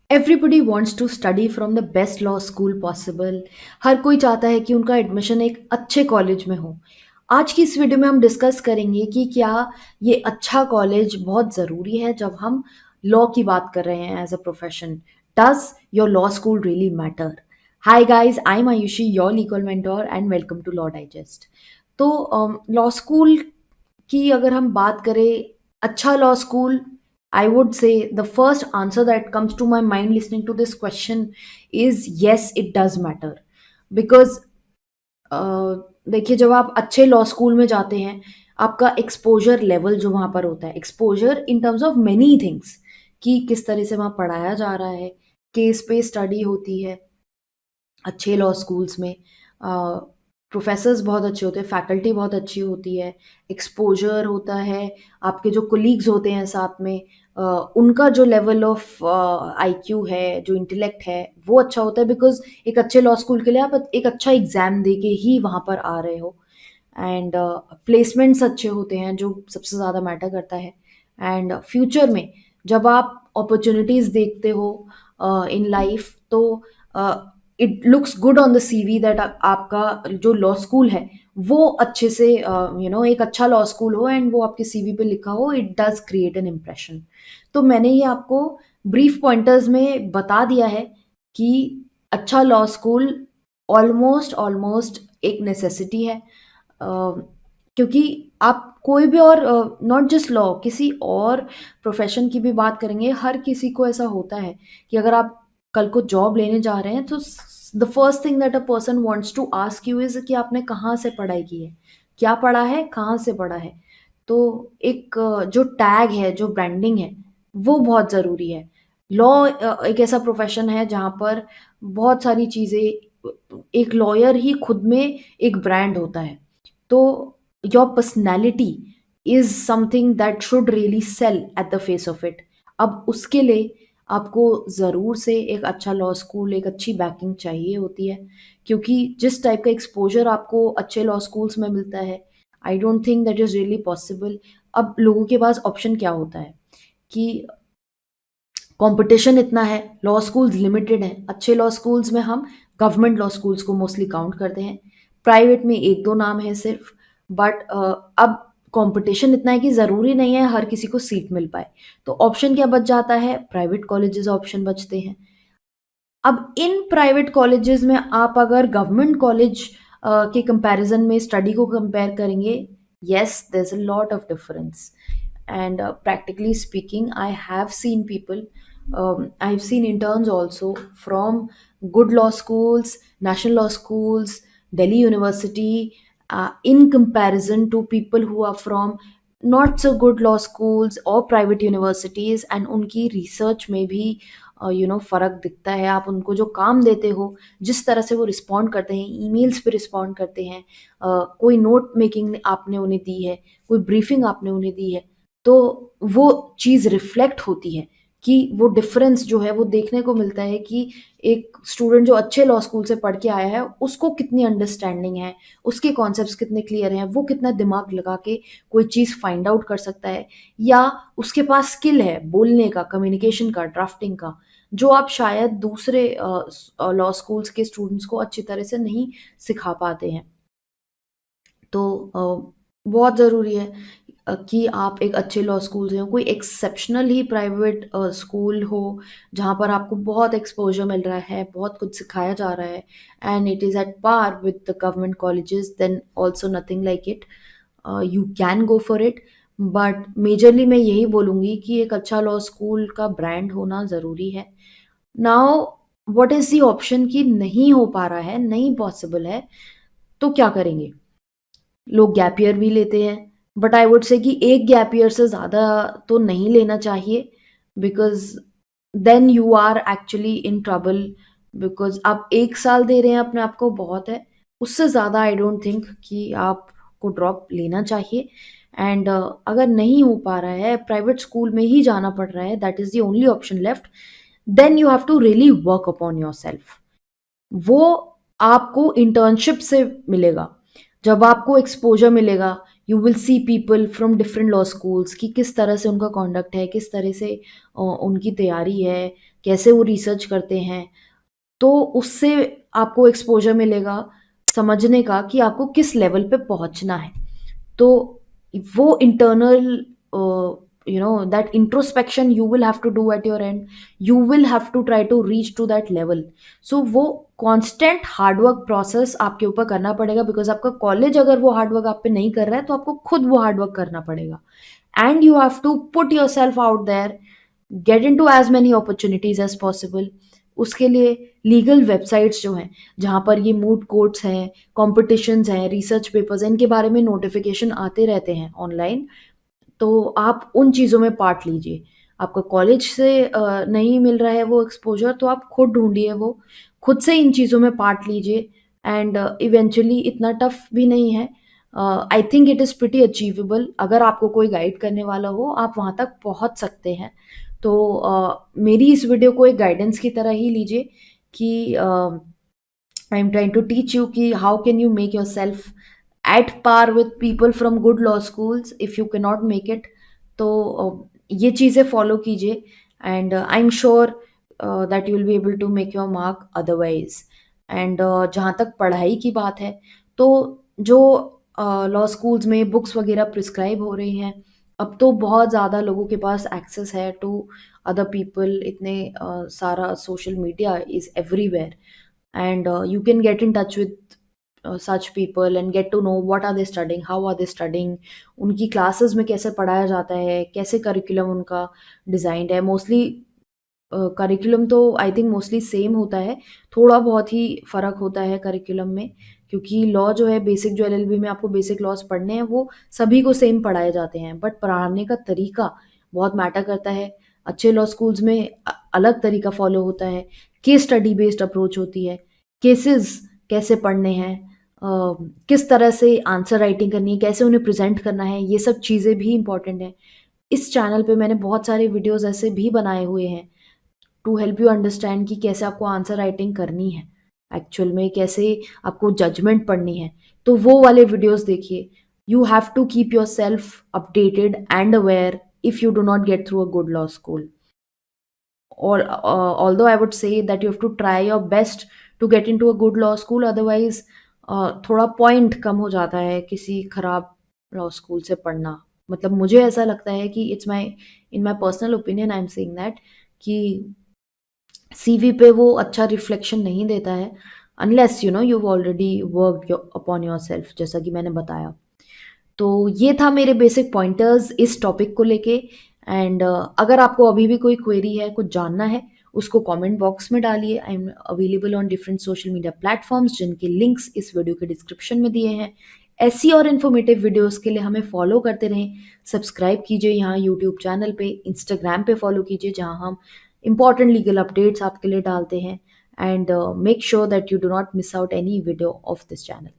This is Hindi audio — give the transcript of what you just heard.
Everybody wants to study from the best law school possible. हर कोई चाहता है कि उनका एडमिशन एक अच्छे कॉलेज में हो। आज की इस वीडियो में हम डिस्कस करेंगे कि क्या ये अच्छा कॉलेज बहुत ज़रूरी है जब हम लॉ की बात कर रहे हैं as a profession. Does your law school really matter? Hi guys, I am Ayushi, your legal mentor, and welcome to law digest. तो लॉ स्कूल की अगर हम बात करें, अच्छा law school, I would say the first answer that comes to my mind listening to this question is yes, it does matter. Because देखिए, जब आप अच्छे लॉ स्कूल में जाते हैं, आपका एक्सपोजर लेवल जो वहाँ पर होता है, exposure in terms of many things, कि किस तरह से वहाँ पढ़ाया जा रहा है, केस पे स्टडी होती है अच्छे लॉ स्कूल्स में। प्रोफेसर्स बहुत अच्छे होते हैं, फैकल्टी बहुत अच्छी होती है, एक्सपोजर होता है, आपके जो कोलीग्स होते हैं साथ में, उनका जो लेवल ऑफ आईक्यू है, जो इंटेलेक्ट है, वो अच्छा होता है। बिकॉज एक अच्छे लॉ स्कूल के लिए आप एक अच्छा एग्ज़ाम दे के ही वहाँ पर आ रहे हो। एंड प्लेसमेंट्स अच्छे होते हैं, जो सबसे ज़्यादा मैटर करता है। एंड फ्यूचर में जब आप अपॉर्चुनिटीज़ देखते हो इन लाइफ, तो it looks good on the CV that आपका जो लॉ स्कूल है वो अच्छे से एक अच्छा लॉ स्कूल हो, एंड वो आपके सीवी पे लिखा हो। It does create an impression. तो मैंने ये आपको ब्रीफ पॉइंटर्स में बता दिया है कि अच्छा लॉ स्कूल ऑलमोस्ट ऑलमोस्ट एक नेसेसिटी है। क्योंकि आप कोई भी और, नॉट जस्ट लॉ, किसी और प्रोफेशन की भी बात करेंगे, हर किसी को ऐसा होता है कि अगर आप कल को जॉब लेने जा रहे हैं, तो the first thing that a person wants to ask you is कि आपने कहाँ से पढ़ाई की है, क्या पढ़ा है, कहाँ से पढ़ा है। तो एक जो टैग है, जो ब्रांडिंग है, वो बहुत ज़रूरी है। लॉ एक ऐसा प्रोफेशन है जहाँ पर बहुत सारी चीज़ें, एक लॉयर ही खुद में एक ब्रांड होता है। तो your personality is something that should really sell at the face of it. अब उसके लिए आपको ज़रूर से एक अच्छा लॉ स्कूल, एक अच्छी बैकिंग चाहिए होती है। क्योंकि जिस टाइप का एक्सपोजर आपको अच्छे लॉ स्कूल्स में मिलता है, I don't think that is really possible. अब लोगों के पास ऑप्शन क्या होता है कि कंपटीशन इतना है, लॉ स्कूल्स लिमिटेड हैं। अच्छे लॉ स्कूल्स में हम गवर्नमेंट लॉ स्कूल्स को मोस्टली काउंट करते हैं, प्राइवेट में एक दो नाम है सिर्फ। बट अब कंपटीशन इतना है कि ज़रूरी नहीं है हर किसी को सीट मिल पाए। तो ऑप्शन क्या बच जाता है? प्राइवेट कॉलेजेस ऑप्शन बचते हैं। अब इन प्राइवेट कॉलेजेस में आप अगर गवर्नमेंट कॉलेज के कंपैरिजन में स्टडी को कंपेयर करेंगे, yes, there's a lot of difference. And practically speaking, I have seen people, I've seen interns also from good law schools, national law schools, Delhi University, in comparison to people who are from not so good law schools or private universities, and उनकी research में भी फ़र्क दिखता है। आप उनको जो काम देते हो, जिस तरह से वो रिस्पॉन्ड करते हैं, ईमेल्स पे रिस्पॉन्ड करते हैं, कोई नोट मेकिंग आपने उन्हें दी है, कोई ब्रीफिंग आपने उन्हें दी है, तो वो चीज़ रिफ्लेक्ट होती है कि वो डिफरेंस जो है वो देखने को मिलता है कि एक स्टूडेंट जो अच्छे लॉ स्कूल से पढ़ के आया है, उसको कितनी अंडरस्टैंडिंग है, उसके कॉन्सेप्ट्स कितने क्लियर हैं, वो कितना दिमाग लगा के कोई चीज़ फाइंड आउट कर सकता है, या उसके पास स्किल है बोलने का, कम्युनिकेशन का, ड्राफ्टिंग का, जो आप शायद दूसरे लॉ स्कूल्स के स्टूडेंट्स को अच्छी तरह से नहीं सिखा पाते हैं। तो बहुत ज़रूरी है कि आप एक अच्छे लॉ स्कूल से हो, कोई एक्सेप्शनल ही प्राइवेट स्कूल हो, जहाँ पर आपको बहुत एक्सपोज़र मिल रहा है, बहुत कुछ सिखाया जा रहा है, and it is at par with the government colleges, then also nothing like it. You can go for it. But majorly मैं यही बोलूँगी कि एक अच्छा लॉ स्कूल का ब्रांड होना ज़रूरी है। Now what is the option कि नहीं हो पा रहा है, नहीं पॉसिबल है, तो क्या करेंगे? लोग गैप ईयर भी लेते हैं, बट आई वुड से कि एक गैप ईयर से ज़्यादा तो नहीं लेना चाहिए। Because then you are actually in trouble. Because आप 1 साल दे रहे हैं अपने आप को, बहुत है। उससे ज़्यादा आई डोंट थिंक कि आपको ड्रॉप लेना चाहिए। एंड अगर नहीं हो पा रहा है, प्राइवेट स्कूल में ही जाना पड़ रहा है, that is the only option left, then you have to really work upon yourself. वो आपको इंटर्नशिप से मिलेगा। जब आपको एक्सपोज़र मिलेगा, you will see people from different law schools कि किस तरह से उनका कॉन्डक्ट है, किस तरह से उनकी तैयारी है, कैसे वो रिसर्च करते हैं, तो उससे आपको एक्सपोज़र मिलेगा समझने का कि आपको किस लेवल पे पहुँचना है। तो वो internal that introspection you will have to do at your end. You will have to try to reach to that level. So वो कांस्टेंट हार्डवर्क प्रोसेस आपके ऊपर करना पड़ेगा, बिकॉज आपका कॉलेज अगर वो हार्डवर्क आप पे नहीं कर रहा है तो आपको खुद वो हार्डवर्क करना पड़ेगा, and you have to put yourself out there, get into as many opportunities as possible. उसके लिए लीगल वेबसाइट्स जो हैं, जहाँ पर ये मूड कोर्ट्स हैं, कॉम्पिटिशन्स हैं, रिसर्च पेपर्स हैं, इनके बारे में नोटिफिकेशन आते रहते हैं ऑनलाइन, तो आप उन चीज़ों में पार्ट लीजिए। आपका कॉलेज से नहीं मिल रहा है वो एक्सपोज़र, तो आप खुद ढूँढिए वो, खुद से इन चीज़ों में पार्ट लीजिए, एंड इवेंचुअली इतना टफ भी नहीं है। I think it is pretty achievable. अगर आपको कोई गाइड करने वाला हो, आप वहाँ तक पहुँच सकते हैं। तो मेरी इस वीडियो को एक गाइडेंस की तरह ही लीजिए कि I am trying to teach you कि how can you make yourself at par with people from good law schools if you cannot make it। तो ये चीज़ें फॉलो कीजिए, and I am sure that you will be able to make your mark otherwise. And जहाँ तक पढ़ाई की बात है, तो जो लॉ स्कूल्स में बुक्स वगैरह प्रिस्क्राइब हो रही हैं, अब तो बहुत ज़्यादा लोगों के पास एक्सेस है टू अदर पीपल। इतने सारा social media is everywhere, and you can get in touch with such people and get to know what are they studying, how are they studying, उनकी क्लासेस में कैसे पढ़ाया जाता है, कैसे करिकुलम उनका डिज़ाइंड है। मोस्टली करिकुलम तो आई थिंक मोस्टली सेम होता है, थोड़ा बहुत ही फ़र्क होता है करिकुलम में, क्योंकि लॉ जो है बेसिक, जो एलएलबी में आपको बेसिक लॉज पढ़ने हैं वो सभी को सेम पढ़ाए जाते हैं, बट पढ़ाने का तरीका बहुत मैटर करता है। अच्छे लॉ स्कूल्स में अलग तरीका फॉलो होता है, केस स्टडी बेस्ड अप्रोच होती है, केसेस कैसे पढ़ने हैं, किस तरह से आंसर राइटिंग करनी है, कैसे उन्हें प्रेजेंट करना है, ये सब चीज़ें भी इंपॉर्टेंट हैं। इस चैनल पे मैंने बहुत सारे वीडियोस ऐसे भी बनाए हुए हैं टू हेल्प यू अंडरस्टैंड कि कैसे आपको आंसर राइटिंग करनी है, एक्चुअल में कैसे आपको जजमेंट पढ़नी है। तो वो वाले वीडियोस देखिए। You have to keep yourself updated and aware if you do not get through a good law school, or although I would say that you have to try your best to get into a good law school, otherwise थोड़ा पॉइंट कम हो जाता है किसी खराब लॉ स्कूल से पढ़ना। मतलब मुझे ऐसा लगता है कि it's my in my personal opinion I am saying that कि सीवी पे वो अच्छा रिफ्लेक्शन नहीं देता है, unless you know you already work upon your self, जैसा कि मैंने बताया। तो ये था मेरे बेसिक पॉइंटर्स इस टॉपिक को लेके, एंड अगर आपको अभी भी कोई क्वेरी है, कुछ जानना है, उसको कमेंट बॉक्स में डालिए। I am available on different social media platforms, जिनके लिंक्स इस वीडियो के डिस्क्रिप्शन में दिए हैं। ऐसी और इन्फॉर्मेटिव वीडियोस के लिए हमें फॉलो करते रहें, सब्सक्राइब कीजिए यहाँ यूट्यूब चैनल पे, इंस्टाग्राम पे फॉलो कीजिए जहाँ हम इंपॉर्टेंट लीगल अपडेट्स आपके लिए डालते हैं, and make sure that you do not miss out any video of this channel.